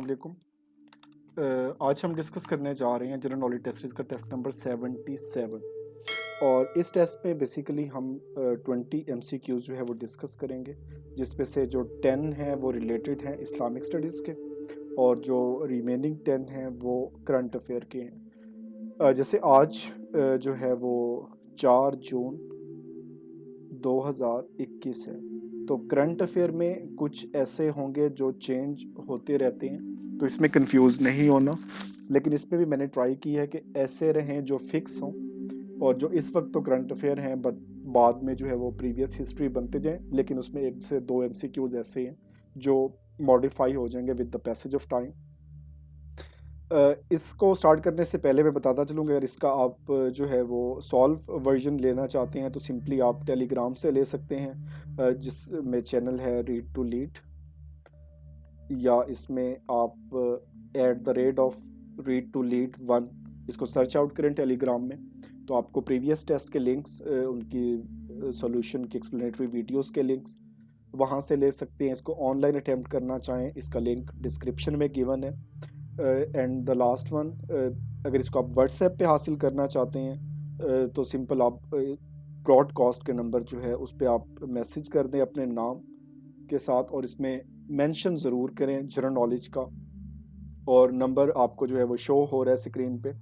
वालेकुम। आज हम डिस्कस करने जा रहे हैं जनरल नॉलेज टेस्ट सीरीज़ का टेस्ट नंबर 77 और इस टेस्ट में बेसिकली हम 20 MCQs जो है वो डिस्कस करेंगे, जिसमें से जो 10 हैं वो रिलेटेड हैं इस्लामिक स्टडीज़ के और जो रिमेनिंग 10 हैं वो करंट अफेयर के हैं। जैसे आज जो है वो 4 जून 2021 है, तो करंट अफेयर में कुछ ऐसे होंगे जो चेंज होते रहते हैं, तो इसमें कंफ्यूज नहीं होना। लेकिन इसमें भी मैंने ट्राई की है कि ऐसे रहें जो फिक्स हों, और जो इस वक्त तो करंट अफेयर हैं बट बाद में जो है वो प्रीवियस हिस्ट्री बनते जाएं, लेकिन उसमें 1 से 2 MCQs ऐसे हैं जो मॉडिफाई हो जाएंगे with the passage of time. इसको स्टार्ट करने से पहले मैं बताता चलूँगा, अगर इसका आप जो है वो सॉल्व वर्जन लेना चाहते हैं तो सिंपली आप टेलीग्राम से ले सकते हैं, जिसमें चैनल है रीड टू लीड, या इसमें आप @read2lead1 इसको सर्च आउट करें टेलीग्राम में, तो आपको प्रीवियस टेस्ट के लिंक्स, उनकी सॉल्यूशन की एक्सप्लेनेटरी वीडियोस के लिंक्स वहाँ से ले सकते हैं। इसको ऑनलाइन अटैम्प्ट करना चाहें, इसका लिंक डिस्क्रिप्शन में गिवन है। एंड द लास्ट वन, अगर इसको आप व्हाट्सएप पे हासिल करना चाहते हैं तो सिंपल आप ब्रॉडकास्ट के नंबर जो है उस पर आप मैसेज कर दें अपने नाम के साथ, और इसमें मेंशन ज़रूर करें जनरल नॉलेज का, और नंबर आपको जो है वो शो हो रहा है स्क्रीन पे,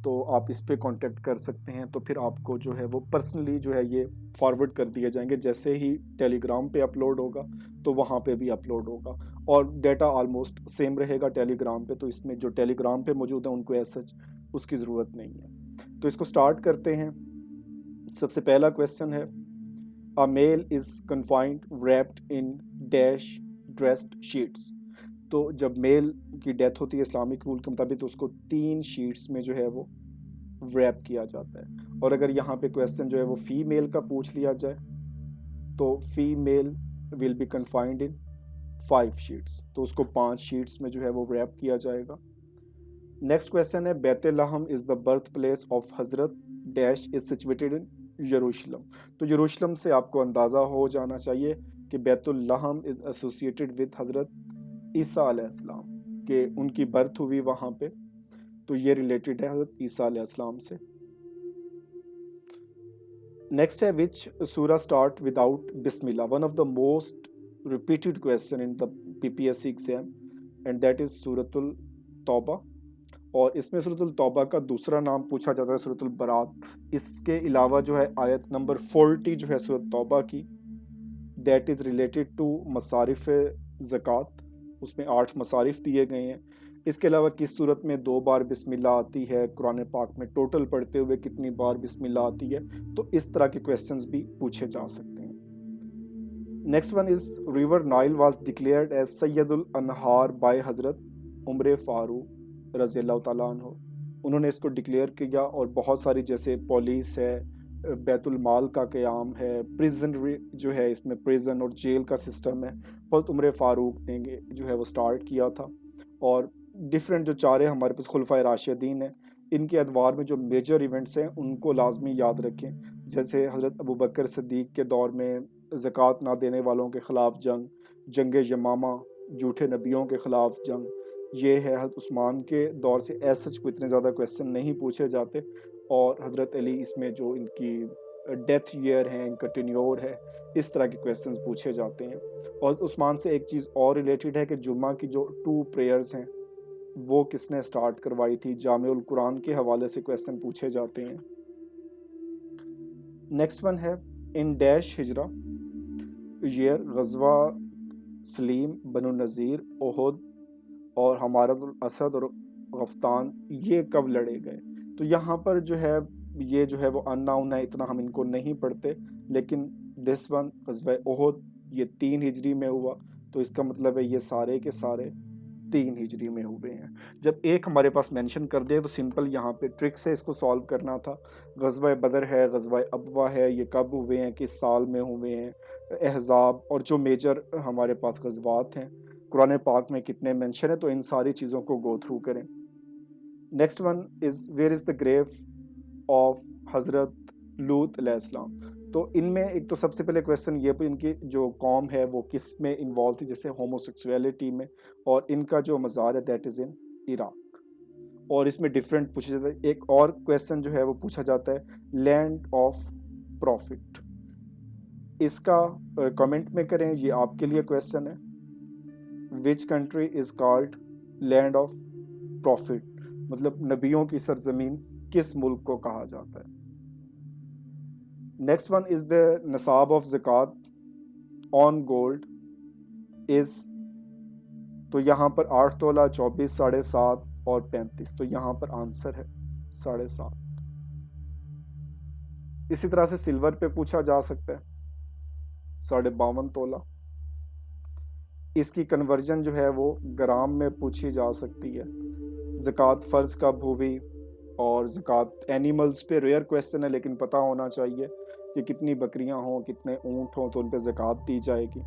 तो आप इस पे कांटेक्ट कर सकते हैं। तो फिर आपको जो है वो पर्सनली जो है ये फॉरवर्ड कर दिए जाएंगे, जैसे ही टेलीग्राम पे अपलोड होगा तो वहाँ पे भी अपलोड होगा, और डेटा ऑलमोस्ट सेम रहेगा टेलीग्राम पे, तो इसमें जो टेलीग्राम पे मौजूद है उनको ऐसा उसकी ज़रूरत नहीं है। तो इसको स्टार्ट करते हैं। सबसे पहला क्वेश्चन है, a male is confined wrapped in dash dressed sheets. तो जब मेल की डेथ होती है इस्लामिक रूल के मुताबिक, तो उसको 3 शीट्स में जो है वो रैप किया जाता है। और अगर यहाँ पे क्वेश्चन जो है वो फीमेल का पूछ लिया जाए तो female will be confined in 5 sheets, तो उसको 5 शीट्स में जो है वो रैप किया जाएगा। नेक्स्ट क्वेश्चन है, Bethlehem is the birth place of हज़रत dash is situated in Jerusalem. तो यरूशलम से आपको अंदाज़ा हो जाना चाहिए कि बैतुल्लहम इज़ एसोसिएटेड विद हज़रत ईसा अलैहिस्सलाम, के उनकी बर्थ हुई वहाँ पे, तो ये रिलेटेड है हज़रत ईसा अलैहिस्सलाम से। नेक्स्ट है, विच सूरा स्टार्ट विदाउट बिस्मिल्लाह, one of the most repeated question in the PPSC exam, and that is सूरतुल तौबा। और इसमें सूरतुल तौबा का दूसरा नाम पूछा जाता है सूरतुल बरात। इसके अलावा जो है आयत नंबर 40 जो है सूरत तौबा की, दैट इज़ रिलेटेड टू मसारिफ ज़कात, उसमें 8 मसारिफ दिए गए हैं। इसके अलावा किस सूरत में 2 बार बिस्मिल्लाह आती है, कुरान पाक में टोटल पढ़ते हुए कितनी बार बिस्मिल्लाह आती है, तो इस तरह के क्वेश्चंस भी पूछे जा सकते हैं। Next one is, river Nile was declared as सैयदुल अनहार बाय हज़रत उमर फारूक रज़ी अल्लाह ताला अन्हु। उन्होंने इसको डिक्लेयर किया, और बहुत सारी जैसे पुलिस है, बैतुल माल का क़याम है, प्रिजन जो है इसमें प्रिजन और जेल का सिस्टम है, हज़रत उमर फ़ारूक ने जो है वो स्टार्ट किया था। और डिफरेंट जो 4 हमारे पास खुलफाए राशिदीन हैं, इनके अदवार में जो मेजर इवेंट्स हैं उनको लाजमी याद रखें। जैसे हज़रत अबू बकर सिद्दीक़ के दौर में ज़कात ना देने वालों के ख़िलाफ़ जंग, जंग यमामा, झूठे नबियों के ख़िलाफ़ जंग, ये है। हज़रत उस्मान के दौर से ऐसा कोई इतने ज़्यादा क्वेश्चन नहीं पूछे जाते, और हज़रत अली इसमें जो इनकी डेथ ईयर है, इनका टेन्योर है, इस तरह के क्वेश्चंस पूछे जाते हैं। और उस्मान से एक चीज़ और रिलेटेड है कि जुम्मा की जो 2 प्रेयर्स हैं वो किसने स्टार्ट करवाई थी, जामिउल कुरान के हवाले से क्वेश्चन पूछे जाते हैं। नेक्स्ट वन है, इन डैश हिजरा ईयर गज़वा सलीम, बनु नज़ीर, ओहद और हमारतुल असद और गफ्तान ये कब लड़े गए। तो यहाँ पर जो है ये जो है वो अननाउन है, इतना हम इनको नहीं पढ़ते, लेकिन दिस वन गज़वा ओहद ये 3 हिजरी में हुआ, तो इसका मतलब है ये सारे के सारे 3 हिजरी में हुए हैं। जब एक हमारे पास मेंशन कर दे तो सिंपल यहाँ पे ट्रिक से इसको सॉल्व करना था। गज़वा बदर है, गज़वा अबवा है, ये कब हुए हैं, किस साल में हुए हैं, अहज़ाब और जो मेजर हमारे पास गज़वात हैं कुरान पाक में कितने मेंशन है, तो इन सारी चीज़ों को गो थ्रू करें। Next one is, where is the grave of हज़रत लूत अलैहिस्सलाम। तो इनमें एक तो सबसे पहले क्वेश्चन ये इनकी जो कौम है वो किस में इन्वॉल्व थी, जैसे होमोसेक्सुअलिटी में, और इनका जो मज़ार है दैट इज़ इन इराक। और इसमें डिफरेंट पूछा जाता है। एक और क्वेश्चन जो है वो पूछा जाता है लैंड ऑफ प्रॉफिट। इसका कमेंट में करें, ये आपके लिए क्वेश्चन है। Which country is called land of profit, मतलब नबियों की सरजमीन किस मुल्क को कहा जाता है। नेक्स्ट वन इज द नसाब ऑफ ज़कात ऑन गोल्ड इज, तो यहाँ पर 8 तोला, 24, 7.5 और 35, तो यहाँ पर आंसर है 7.5। इसी तरह से सिल्वर पे पूछा जा सकता है 52.5 तोला। इसकी कन्वर्जन जो है वो ग्राम में पूछी जा सकती है। ज़कात फ़र्ज कब हुई, और ज़कात एनिमल्स पे रेयर क्वेश्चन है लेकिन पता होना चाहिए कि कितनी बकरियां हों, कितने ऊँट हों तो उन पे ज़कात दी जाएगी।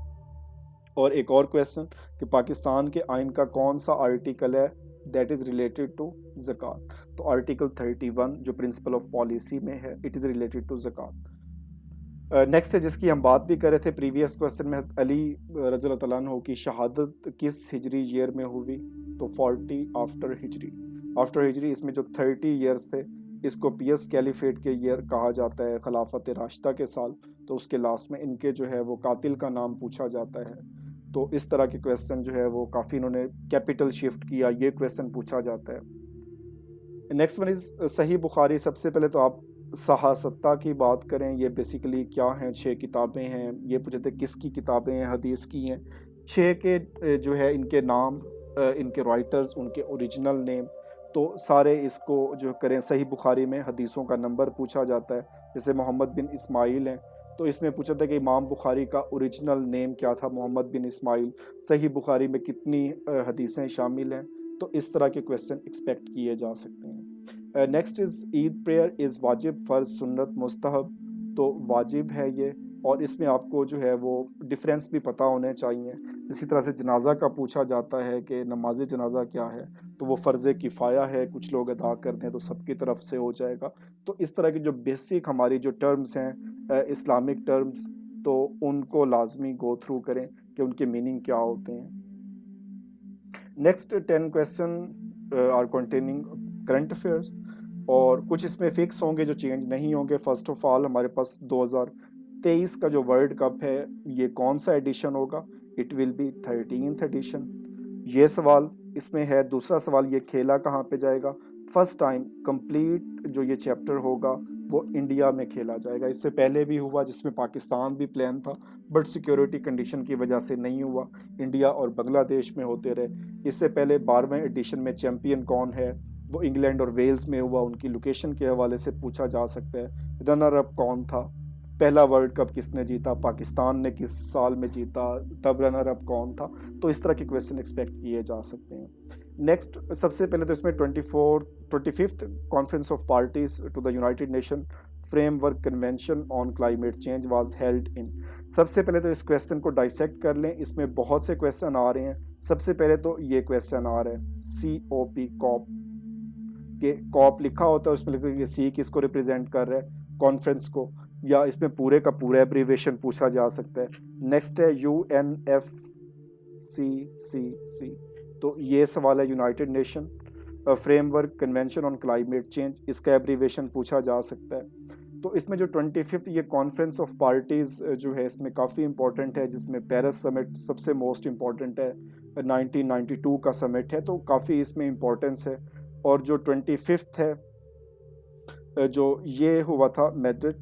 और एक और क्वेश्चन कि पाकिस्तान के आइन का कौन सा आर्टिकल है दैट इज़ रिलेटेड टू ज़कात, तो आर्टिकल 31 जो प्रिंसिपल ऑफ पॉलिसी में है, इट इज़ रिलेटेड टू ज़कात। नेक्स्ट है जिसकी हम बात भी कर रहे थे प्रीवियस क्वेश्चन में, अली रज़ियल्लाहु तआला अन्हु की शहादत किस हिजरी ईयर में हुई, तो 40 आफ्टर हिजरी। आफ्टर हिजरी, इसमें जो 30 ईयर्स थे इसको पियस कैलिफेट के ईयर कहा जाता है, खिलाफत राशिदा के साल, तो उसके लास्ट में इनके जो है वो कातिल का नाम पूछा जाता है। तो इस तरह के क्वेश्चन जो है वो काफ़ी इन्होंने कैपिटल शिफ्ट किया, ये क्वेश्चन पूछा जाता है। नेक्स्ट वन इज़ सही बुखारी। सबसे पहले तो आप सहासत्ता की बात करें, ये बेसिकली क्या हैं, 6 किताबें हैं। ये पूछे थे किसकी किताबें हैं, हदीस की हैं। 6 के जो है इनके नाम, इनके राइटर्स, उनके ओरिजिनल नेम, तो सारे इसको जो करें सही बुखारी में हदीसों का नंबर पूछा जाता है। जैसे मोहम्मद बिन इस्माइल हैं तो इसमें पूछा था कि इमाम बुखारी का ओरिजिनल नेम क्या था, मोहम्मद बिन इस्माइल। सही बुखारी में कितनी हदीसें शामिल हैं, तो इस तरह के क्वेश्चन एक्सपेक्ट किए जा सकते हैं। Next is Eid prayer is वाजिब, फ़र्ज, सुन्नत, मुस्तहब, तो वाजिब है ये, और इसमें आपको जो है वो डिफरेंस भी पता होने चाहिए। इसी तरह से जनाजा का पूछा जाता है कि नमाज जनाजा क्या है, तो वो फ़र्ज़ किफ़ाया है, कुछ लोग अदा करते हैं तो सबकी तरफ से हो जाएगा। तो इस तरह की जो बेसिक हमारी जो टर्म्स हैं इस्लामिक टर्म्स, तो उनको लाजमी गो थ्रू करें कि उनके मीनिंग क्या होते हैं। Next 10 question are containing current affairs, और कुछ इसमें फिक्स होंगे जो चेंज नहीं होंगे। फर्स्ट ऑफ ऑल हमारे पास 2023 का जो वर्ल्ड कप है ये कौन सा एडिशन होगा, it will B 13th addition, ये सवाल इसमें है। दूसरा सवाल, ये खेला कहाँ पे जाएगा। फर्स्ट टाइम कंप्लीट जो ये चैप्टर होगा वो इंडिया में खेला जाएगा। इससे पहले भी हुआ जिसमें पाकिस्तान भी प्लान था, बट सिक्योरिटी कंडीशन की वजह से नहीं हुआ, इंडिया और बांग्लादेश में होते रहे। इससे पहले 12वें एडिशन में चैम्पियन कौन है, वो इंग्लैंड और वेल्स में हुआ, उनकी लोकेशन के हवाले से पूछा जा सकता है। रनर अप कौन था, पहला वर्ल्ड कप किसने जीता, पाकिस्तान ने किस साल में जीता, तब रनर अप कौन था, तो इस तरह के क्वेश्चन एक्सपेक्ट किए जा सकते हैं। नेक्स्ट, सबसे पहले तो इसमें 25th conference of parties to the United Nation framework convention on climate change was held in. सबसे पहले तो इस क्वेश्चन को डाइसेक्ट कर लें, इसमें बहुत से क्वेश्चन आ रहे हैं। सबसे पहले तो ये क्वेश्चन आ रहा है COP, कॉप के कॉप लिखा होता है, उसमें लिखा है सी किसको रिप्रेजेंट कर रहा है, कॉन्फ्रेंस को, या इसमें पूरे का पूरा एब्रीविएशन पूछा जा सकता है। नेक्स्ट है UNFCCC, तो ये सवाल है United Nation framework convention on climate change, इसका एब्रीविएशन पूछा जा सकता है। तो इसमें जो 25th ये कॉन्फ्रेंस ऑफ पार्टीज़ जो है इसमें काफ़ी इंपॉर्टेंट है, जिसमें पेरिस समिट सबसे मोस्ट इम्पॉर्टेंट है, 1992 का समिट है, तो काफ़ी इसमें इम्पोर्टेंस है। और जो 25th है जो ये हुआ था मैड्रिड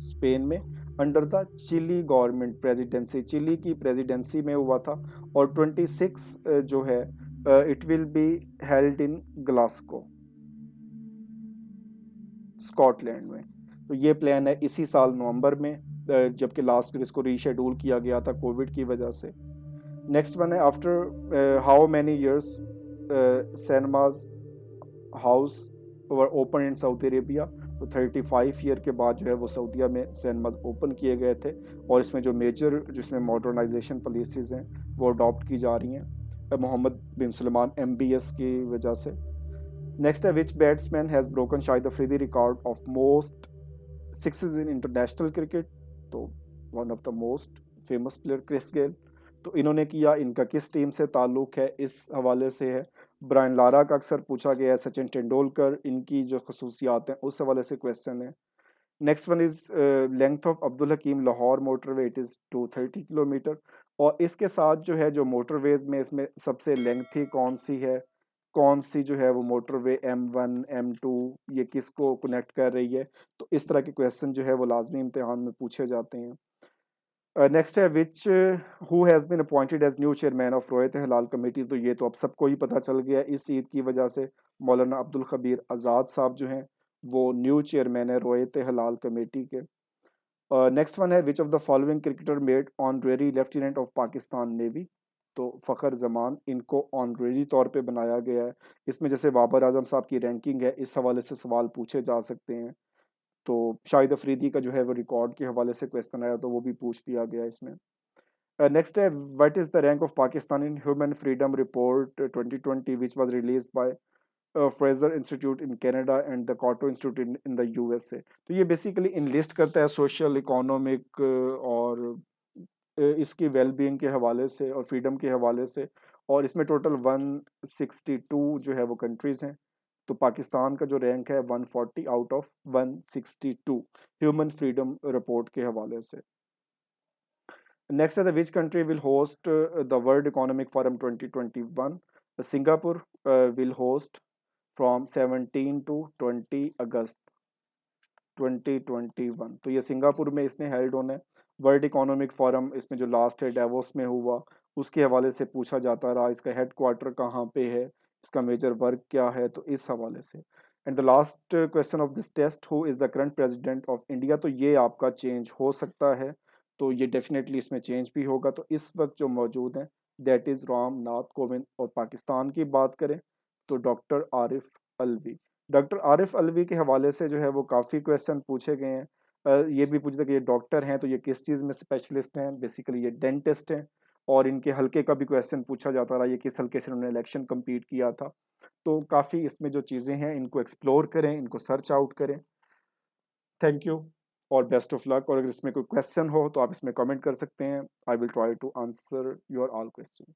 स्पेन में under the Chile government presidency, Chile की प्रेसिडेंसी में हुआ था। और 26 जो है it will be held in Glasgow, Scotland में। तो ये प्लान है इसी साल नवंबर में, जबकि लास्ट ईयर इसको रीशेड्यूल किया गया था कोविड की वजह से। नेक्स्ट वन है after how many years cinemas house were open in Saudi Arabia, तो 35 ईयर के बाद जो है वो सऊदीया में सिनेमाज ओपन किए गए थे। और इसमें जो मेजर जिसमें मॉडर्नाइजेशन पॉलिसीज़ हैं वो अडॉप्ट की जा रही हैं मोहम्मद बिन सुलेमान MBS की वजह से। नेक्स्ट है which batsman has broken Shahid Afridi record of most 6 इज इन इंटरनेशनल क्रिकेट, तो one of the most famous player Chris Gayle. तो इन्होंने किया, इनका किस टीम से ताल्लुक है, इस हवाले से है। ब्रायन लारा का अक्सर पूछा गया है, सचिन तेंदुलकर, इनकी जो खसूसियात हैं उस हवाले से क्वेश्चन है। Next one is length of Abdul Hakim Lahore motorway, it is 230 kilometre. और इसके साथ जो है, जो मोटरवेज में इसमें सबसे लेंथी कौन सी है, कौन सी जो है वो मोटरवे M1 M2 ये किसको कनेक्ट कर रही है। तो इस तरह के क्वेश्चन जो है वो लाजमी इम्तिहान में पूछे जाते हैं। नेक्स्ट है which who has been appointed as new chairman of Ruet Hilal committee. तो ये तो अब सबको ही पता चल गया इस ईद की वजह से, मौलाना अब्दुल खबीर आज़ाद साहब जो हैं वो न्यू चेयरमैन है रोयत हलाल कमेटी के। नेक्स्ट वन है which of the following cricketer made honorary lieutenant of Pakistan navy. तो फ़खर जमान, इनको ऑनरेरी तौर पे बनाया गया है। इसमें जैसे बाबर आजम साहब की रैंकिंग है, इस हवाले से सवाल पूछे जा सकते हैं। तो शाहिद अफरीदी का जो है वो रिकॉर्ड के हवाले से क्वेश्चन आया, तो वो भी पूछ दिया गया इसमें। नेक्स्ट है what is the rank of Pakistan in human freedom report 2020 which was released by Fraser Institute in Canada and the Cato Institute in the USA। तो ये बेसिकली इनलिस्ट करता है सोशल इकोनॉमिक और इसकी वेलबींग के हवाले से और फ्रीडम के हवाले से। और इसमें टोटल 162 जो है वो कंट्रीज़ हैं। तो पाकिस्तान का जो रैंक है 140 out of 162 human freedom report के हवाले से। नेक्स्ट है the which country will host the world economic forum 2021। Singapore will host from 17 to 20 August 2021। तो ये सिंगापुर में इसने हेल्ड होना है। वर्ल्ड इकोनॉमिक फोरम इसमें जो लास्ट है डेवोस में हुआ, उसके हवाले से पूछा जाता रहा, इसका हेड क्वार्टर कहाँ पे है, इसका मेजर वर्क क्या है, तो इस हवाले से। And the last question of this test, who is the current president of India. तो ये आपका चेंज हो सकता है, तो ये डेफिनेटली इसमें चेंज भी होगा। तो इस वक्त जो मौजूद हैं दैट इज़ राम नाथ कोविंद। और पाकिस्तान की बात करें तो डॉक्टर आरिफ अलवी। डॉक्टर आरिफ अलवी के हवाले से जो है वो काफ़ी क्वेश्चन पूछे गए हैं। ये भी पूछा कि ये डॉक्टर हैं तो ये किस चीज़ में स्पेशलिस्ट हैं। बेसिकली ये डेंटिस्ट हैं। और इनके हल्के का भी क्वेश्चन पूछा जाता रहा, ये किस हल्के से उन्होंने इलेक्शन कम्पीट किया था। तो काफ़ी इसमें जो चीज़ें हैं इनको एक्सप्लोर करें, इनको सर्च आउट करें। थैंक यू और बेस्ट ऑफ लक। और अगर इसमें कोई क्वेश्चन हो तो आप इसमें कमेंट कर सकते हैं। I will try to answer your all question.